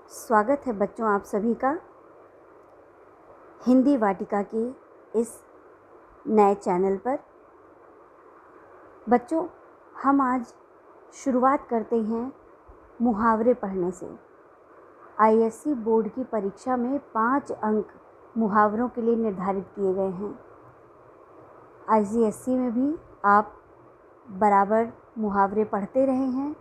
स्वागत है बच्चों आप सभी का हिंदी वाटिका के इस नए चैनल पर। बच्चों, हम आज शुरुआत करते हैं मुहावरे पढ़ने से। आईएससी बोर्ड की परीक्षा में 5 अंक मुहावरों के लिए निर्धारित किए गए हैं। आईसीएसई में भी आप बराबर मुहावरे पढ़ते रहे हैं,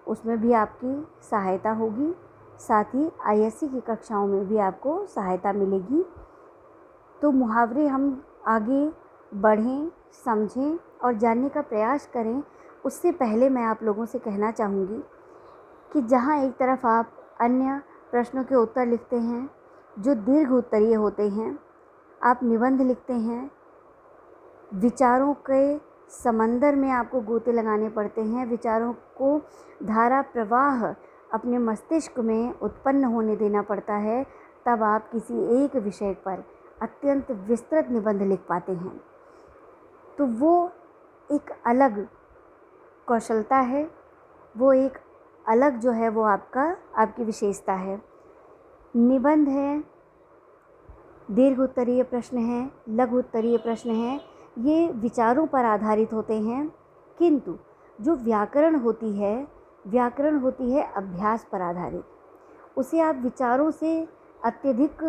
उसमें भी आपकी सहायता होगी। साथ ही आईएससी की कक्षाओं में भी आपको सहायता मिलेगी। तो मुहावरे हम आगे बढ़ें, समझें और जानने का प्रयास करें। उससे पहले मैं आप लोगों से कहना चाहूँगी कि जहाँ एक तरफ आप अन्य प्रश्नों के उत्तर लिखते हैं जो दीर्घ उत्तरीय होते हैं, आप निबंध लिखते हैं, विचारों के समंदर में आपको गोते लगाने पड़ते हैं, विचारों को धारा प्रवाह अपने मस्तिष्क में उत्पन्न होने देना पड़ता है, तब आप किसी एक विषय पर अत्यंत विस्तृत निबंध लिख पाते हैं। तो वो एक अलग कौशलता है, वो एक अलग जो है वो आपकी विशेषता है। निबंध है, दीर्घ उत्तरीय प्रश्न है, लघु उत्तरीय प्रश्न है, ये विचारों पर आधारित होते हैं। किंतु जो व्याकरण होती है अभ्यास पर आधारित। उसे आप विचारों से अत्यधिक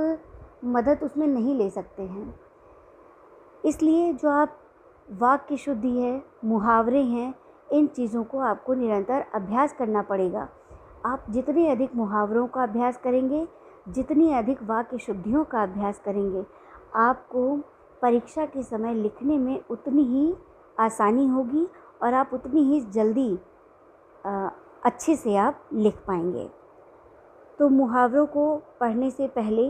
मदद उसमें नहीं ले सकते हैं। इसलिए जो आप वाक्य शुद्धि है, मुहावरे हैं, इन चीज़ों को आपको निरंतर अभ्यास करना पड़ेगा। आप जितने अधिक मुहावरों का अभ्यास करेंगे, जितनी अधिक वाक्य शुद्धियों का अभ्यास करेंगे, आपको परीक्षा के समय लिखने में उतनी ही आसानी होगी और आप उतनी ही जल्दी अच्छे से आप लिख पाएंगे। तो मुहावरों को पढ़ने से पहले,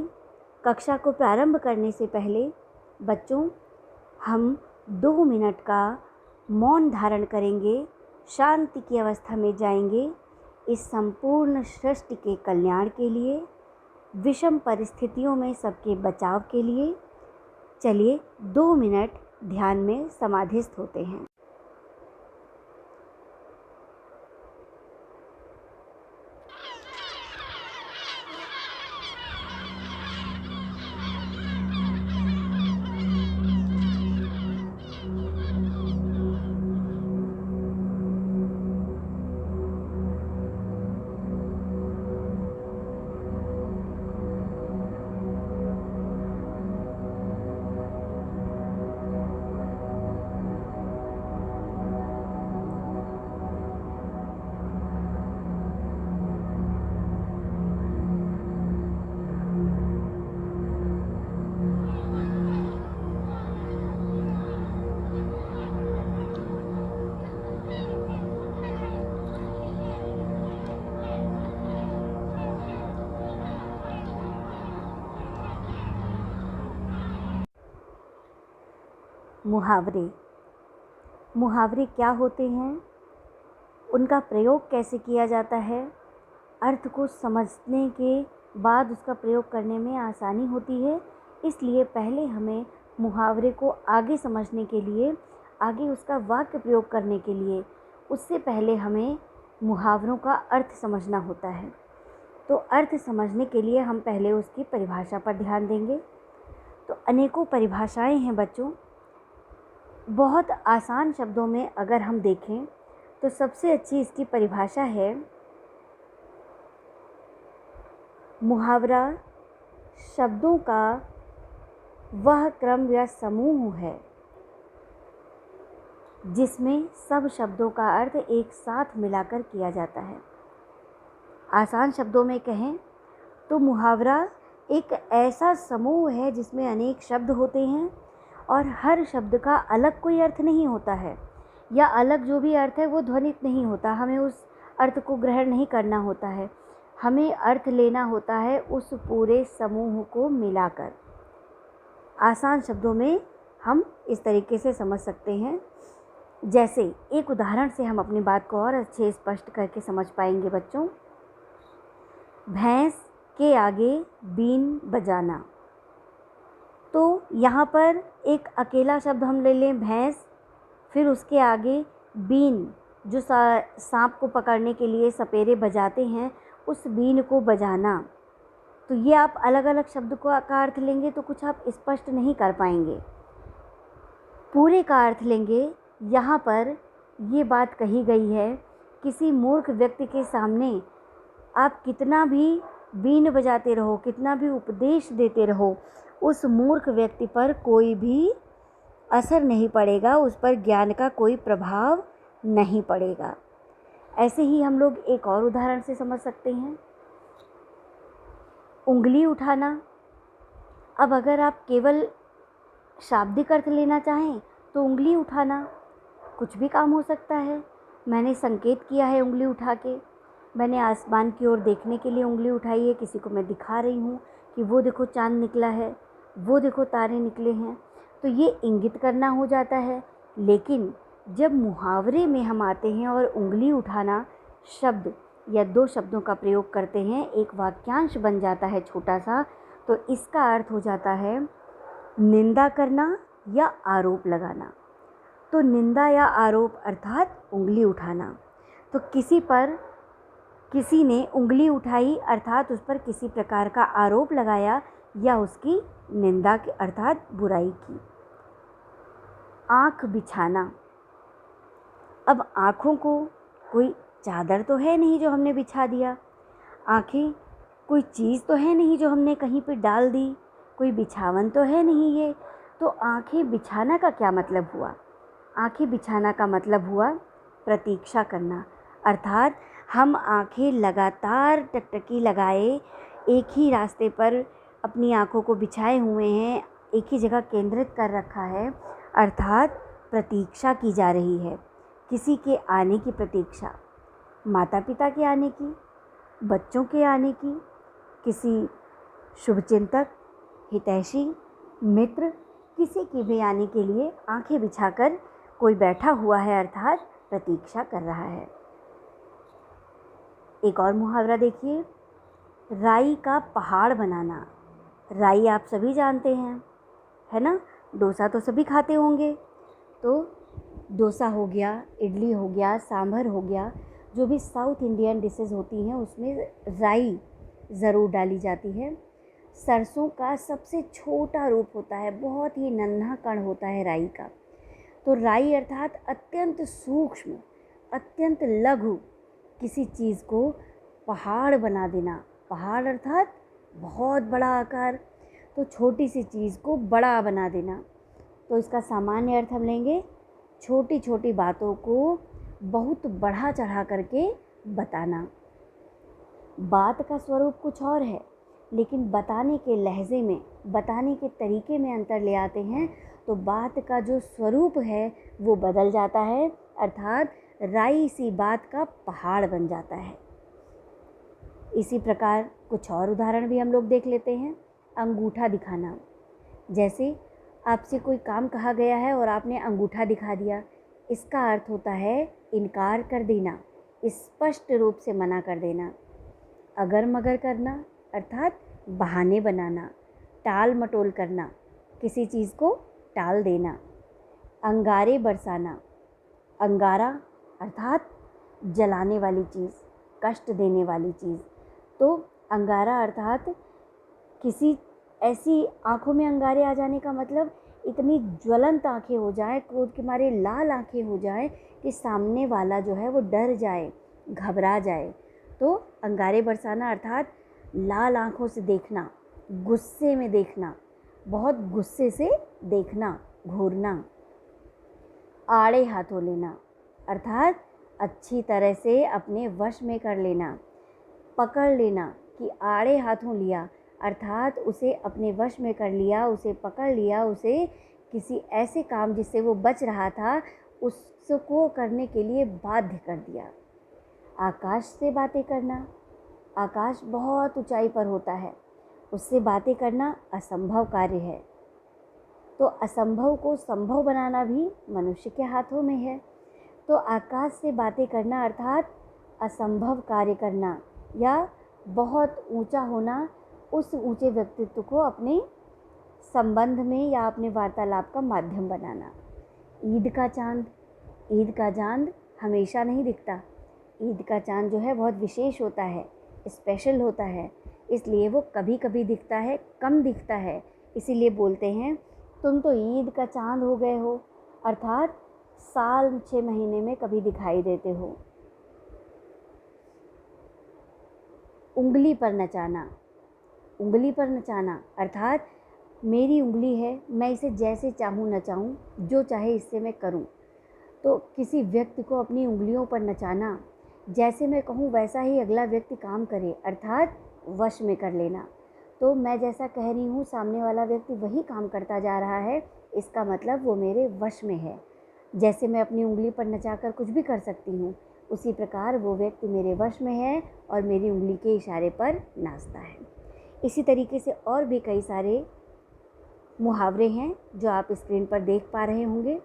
कक्षा को प्रारंभ करने से पहले बच्चों, हम 2 मिनट का मौन धारण करेंगे, शांति की अवस्था में जाएंगे। इस संपूर्ण सृष्टि के कल्याण के लिए, विषम परिस्थितियों में सबके बचाव के लिए चलिए 2 मिनट ध्यान में समाधिस्थ होते हैं। मुहावरे क्या होते हैं, उनका प्रयोग कैसे किया जाता है, अर्थ को समझने के बाद उसका प्रयोग करने में आसानी होती है। इसलिए पहले हमें मुहावरे को आगे समझने के लिए, आगे उसका वाक्य प्रयोग करने के लिए, उससे पहले हमें मुहावरों का अर्थ समझना होता है। तो अर्थ समझने के लिए हम पहले उसकी परिभाषा पर ध्यान देंगे। तो अनेकों परिभाषाएं हैं बच्चों। बहुत आसान शब्दों में अगर हम देखें तो सबसे अच्छी इसकी परिभाषा है, मुहावरा शब्दों का वह क्रम या समूह है जिसमें सब शब्दों का अर्थ एक साथ मिलाकर किया जाता है। आसान शब्दों में कहें तो मुहावरा एक ऐसा समूह है जिसमें अनेक शब्द होते हैं और हर शब्द का अलग कोई अर्थ नहीं होता है, या अलग जो भी अर्थ है वो ध्वनित नहीं होता। हमें उस अर्थ को ग्रहण नहीं करना होता है, हमें अर्थ लेना होता है उस पूरे समूह को मिलाकर। आसान शब्दों में हम इस तरीके से समझ सकते हैं। जैसे एक उदाहरण से हम अपनी बात को और अच्छे स्पष्ट करके समझ पाएंगे बच्चों। भैंस के आगे बीन बजाना। तो यहाँ पर एक अकेला शब्द हम ले लें, भैंस, फिर उसके आगे बीन, जो सांप को पकड़ने के लिए सपेरे बजाते हैं, उस बीन को बजाना। तो ये आप अलग अलग शब्द को का अर्थ लेंगे तो कुछ आप स्पष्ट नहीं कर पाएंगे। पूरे का अर्थ लेंगे, यहाँ पर ये बात कही गई है, किसी मूर्ख व्यक्ति के सामने आप कितना भी बीन बजाते रहो, कितना भी उपदेश देते रहो, उस मूर्ख व्यक्ति पर कोई भी असर नहीं पड़ेगा, उस पर ज्ञान का कोई प्रभाव नहीं पड़ेगा। ऐसे ही हम लोग एक और उदाहरण से समझ सकते हैं, उंगली उठाना। अब अगर आप केवल शाब्दिक अर्थ लेना चाहें तो उंगली उठाना कुछ भी काम हो सकता है। मैंने संकेत किया है उंगली उठा के, मैंने आसमान की ओर देखने के लिए उंगली उठाई है, किसी को मैं दिखा रही हूँ कि वो देखो चाँद निकला है, वो देखो तारे निकले हैं, तो ये इंगित करना हो जाता है। लेकिन जब मुहावरे में हम आते हैं और उंगली उठाना शब्द या दो शब्दों का प्रयोग करते हैं, एक वाक्यांश बन जाता है छोटा सा, तो इसका अर्थ हो जाता है निंदा करना या आरोप लगाना। तो निंदा या आरोप अर्थात उंगली उठाना। तो किसी पर किसी ने उंगली उठाई अर्थात उस पर किसी प्रकार का आरोप लगाया या उसकी निंदा की अर्थात बुराई की। आँख बिछाना। अब आँखों को कोई चादर तो है नहीं जो हमने बिछा दिया, आँखें कोई चीज़ तो है नहीं जो हमने कहीं पे डाल दी, कोई बिछावन तो है नहीं ये। तो आँखें बिछाना का क्या मतलब हुआ? आँखें बिछाना का मतलब हुआ प्रतीक्षा करना, अर्थात हम आँखें लगातार टकटकी लगाए एक ही रास्ते पर अपनी आँखों को बिछाए हुए हैं, एक ही जगह केंद्रित कर रखा है, अर्थात प्रतीक्षा की जा रही है, किसी के आने की प्रतीक्षा, माता पिता के आने की, बच्चों के आने की, किसी शुभचिंतक, हितैषी, मित्र, किसी के भी आने के लिए आंखें बिछाकर कोई बैठा हुआ है अर्थात प्रतीक्षा कर रहा है। एक और मुहावरा देखिए, राई का पहाड़ बनाना। राई आप सभी जानते हैं, है ना? डोसा तो सभी खाते होंगे। तो डोसा हो गया, इडली हो गया, सांभर हो गया, जो भी साउथ इंडियन डिशेज़ होती हैं उसमें राई ज़रूर डाली जाती है। सरसों का सबसे छोटा रूप होता है, बहुत ही नन्हा कण होता है राई का। तो राई अर्थात अत्यंत सूक्ष्म, अत्यंत लघु किसी चीज़ को पहाड़ बना देना। पहाड़ अर्थात बहुत बड़ा आकार, तो छोटी सी चीज़ को बड़ा बना देना। तो इसका सामान्य अर्थ हम लेंगे, छोटी छोटी बातों को बहुत बढ़ा चढ़ा करके बताना। बात का स्वरूप कुछ और है, लेकिन बताने के लहजे में, बताने के तरीके में अंतर ले आते हैं, तो बात का जो स्वरूप है वो बदल जाता है, अर्थात राई सी बात का पहाड़ बन जाता है। इसी प्रकार कुछ और उदाहरण भी हम लोग देख लेते हैं। अंगूठा दिखाना। जैसे आपसे कोई काम कहा गया है और आपने अंगूठा दिखा दिया, इसका अर्थ होता है इनकार कर देना, स्पष्ट रूप से मना कर देना। अगर मगर करना अर्थात बहाने बनाना, टाल मटोल करना, किसी चीज़ को टाल देना। अंगारे बरसाना। अंगारा अर्थात जलाने वाली चीज़, कष्ट देने वाली चीज़। तो अंगारा अर्थात किसी ऐसी आँखों में अंगारे आ जाने का मतलब इतनी ज्वलंत आँखें हो जाएं, क्रोध के मारे लाल आँखें हो जाएं कि सामने वाला जो है वो डर जाए, घबरा जाए। तो अंगारे बरसाना अर्थात लाल आँखों से देखना, गुस्से में देखना, बहुत गुस्से से देखना, घूरना। आड़े हाथों लेना अर्थात अच्छी तरह से अपने वश में कर लेना, पकड़ लेना। कि आड़े हाथों लिया अर्थात उसे अपने वश में कर लिया, उसे पकड़ लिया, उसे किसी ऐसे काम जिससे वो बच रहा था उसको करने के लिए बाध्य कर दिया। आकाश से बातें करना। आकाश बहुत ऊंचाई पर होता है, उससे बातें करना असंभव कार्य है। तो असंभव को संभव बनाना भी मनुष्य के हाथों में है। तो आकाश से बातें करना अर्थात असंभव कार्य करना या बहुत ऊंचा होना, उस ऊंचे व्यक्तित्व को अपने संबंध में या अपने वार्तालाप का माध्यम बनाना। ईद का चांद। ईद का चांद हमेशा नहीं दिखता, ईद का चांद जो है बहुत विशेष होता है। स्पेशल होता है, इसलिए वो कभी कभी दिखता है, कम दिखता है। इसीलिए बोलते हैं तुम तो ईद का चांद हो गए हो, अर्थात साल 6 महीने में कभी दिखाई देते हो। उंगली पर नचाना, उंगली पर नचाना अर्थात मेरी उंगली है, मैं इसे जैसे चाहूँ नचाऊँ, जो चाहे इससे मैं करूँ। तो किसी व्यक्ति को अपनी उंगलियों पर नचाना, जैसे मैं कहूँ वैसा ही अगला व्यक्ति काम करे, अर्थात वश में कर लेना। तो मैं जैसा कह रही हूँ सामने वाला व्यक्ति वही काम करता जा रहा है, इसका मतलब वो मेरे वश में है। जैसे मैं अपनी उंगली पर नचाकर कुछ भी कर सकती हूँ, उसी प्रकार वो व्यक्ति मेरे वश में है और मेरी उंगली के इशारे पर नाचता है। इसी तरीके से और भी कई सारे मुहावरे हैं जो आप स्क्रीन पर देख पा रहे होंगे।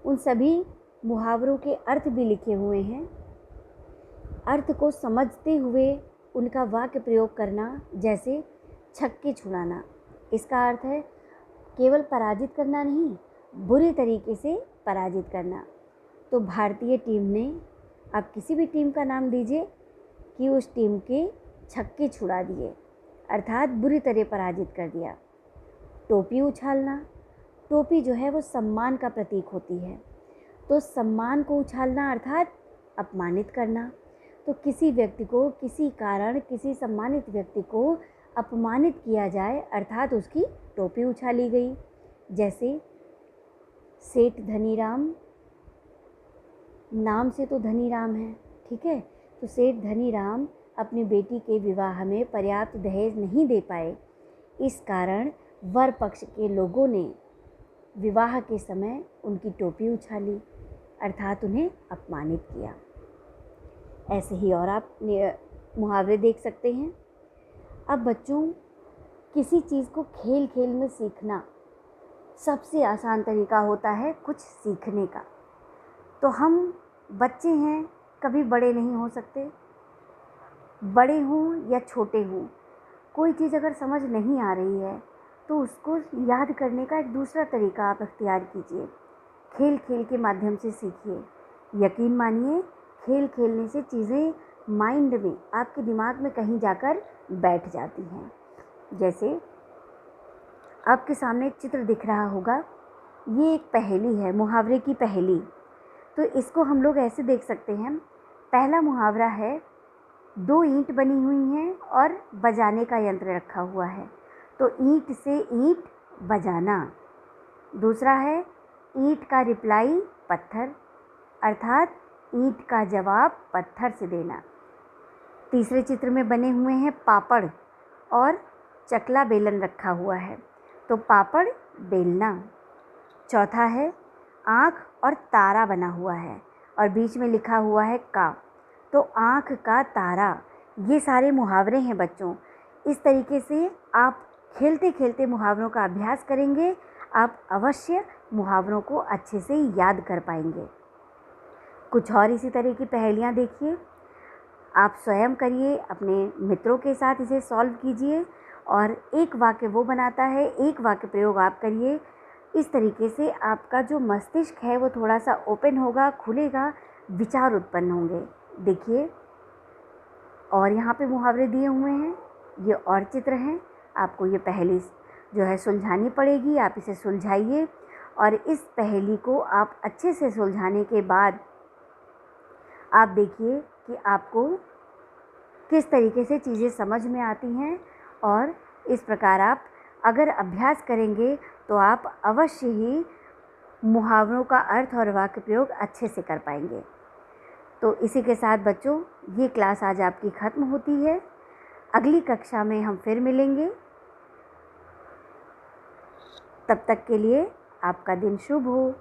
उन सभी मुहावरों के अर्थ भी लिखे हुए हैं। अर्थ को समझते हुए उनका वाक्य प्रयोग करना, जैसे छक्के छुड़ाना, इसका अर्थ है केवल पराजित करना नहीं, बुरे तरीके से पराजित करना। तो भारतीय टीम ने, आप किसी भी टीम का नाम दीजिए, कि उस टीम के छक्के छुड़ा दिए, अर्थात बुरी तरह पराजित कर दिया। टोपी उछालना, टोपी जो है वो सम्मान का प्रतीक होती है, तो सम्मान को उछालना अर्थात अपमानित करना। तो किसी व्यक्ति को किसी कारण किसी सम्मानित व्यक्ति को अपमानित किया जाए, अर्थात उसकी टोपी उछाली गई। जैसे सेठ धनीराम, नाम से तो धनीराम है, ठीक है, तो सेठ धनीराम अपनी बेटी के विवाह में पर्याप्त दहेज नहीं दे पाए, इस कारण वर पक्ष के लोगों ने विवाह के समय उनकी टोपी उछाली, अर्थात उन्हें अपमानित किया। ऐसे ही और आप मुहावरे देख सकते हैं। अब बच्चों, किसी चीज़ को खेल खेल में सीखना सबसे आसान तरीका होता है कुछ सीखने का। तो हम बच्चे हैं, कभी बड़े नहीं हो सकते। बड़े हों या छोटे हों, कोई चीज़ अगर समझ नहीं आ रही है तो उसको याद करने का एक दूसरा तरीका आप इख्तियार कीजिए। खेल खेल के माध्यम से सीखिए। यकीन मानिए, खेल खेलने से चीज़ें माइंड में, आपके दिमाग में कहीं जाकर बैठ जाती हैं। जैसे आपके सामने एक चित्र दिख रहा होगा, ये एक पहेली है, मुहावरे की पहेली। तो इसको हम लोग ऐसे देख सकते हैं। पहला मुहावरा है, 2 ईंट बनी हुई हैं और बजाने का यंत्र रखा हुआ है, तो ईंट से ईंट बजाना। दूसरा है, ईंट का रिप्लाई पत्थर, अर्थात ईंट का जवाब पत्थर से देना। तीसरे चित्र में बने हुए हैं पापड़ और चकला बेलन रखा हुआ है, तो पापड़ बेलना। चौथा है, आँख और तारा बना हुआ है और बीच में लिखा हुआ है का, तो आँख का तारा। ये सारे मुहावरे हैं बच्चों। इस तरीके से आप खेलते खेलते मुहावरों का अभ्यास करेंगे, आप अवश्य मुहावरों को अच्छे से याद कर पाएंगे। कुछ और इसी तरह की पहेलियाँ देखिए, आप स्वयं करिए, अपने मित्रों के साथ इसे सॉल्व कीजिए, और एक वाक्य वो बनाता है, एक वाक्य प्रयोग आप करिए। इस तरीके से आपका जो मस्तिष्क है वो थोड़ा सा ओपन होगा, खुलेगा, विचार उत्पन्न होंगे। देखिए, और यहाँ पे मुहावरे दिए हुए हैं, ये और चित्र हैं। आपको ये पहेली जो है सुलझानी पड़ेगी, आप इसे सुलझाइए, और इस पहेली को आप अच्छे से सुलझाने के बाद आप देखिए कि आपको किस तरीके से चीज़ें समझ में आती हैं, और इस प्रकार आप अगर अभ्यास करेंगे तो आप अवश्य ही मुहावरों का अर्थ और वाक्य प्रयोग अच्छे से कर पाएंगे। तो इसी के साथ बच्चों, ये क्लास आज आपकी ख़त्म होती है। अगली कक्षा में हम फिर मिलेंगे। तब तक के लिए आपका दिन शुभ हो।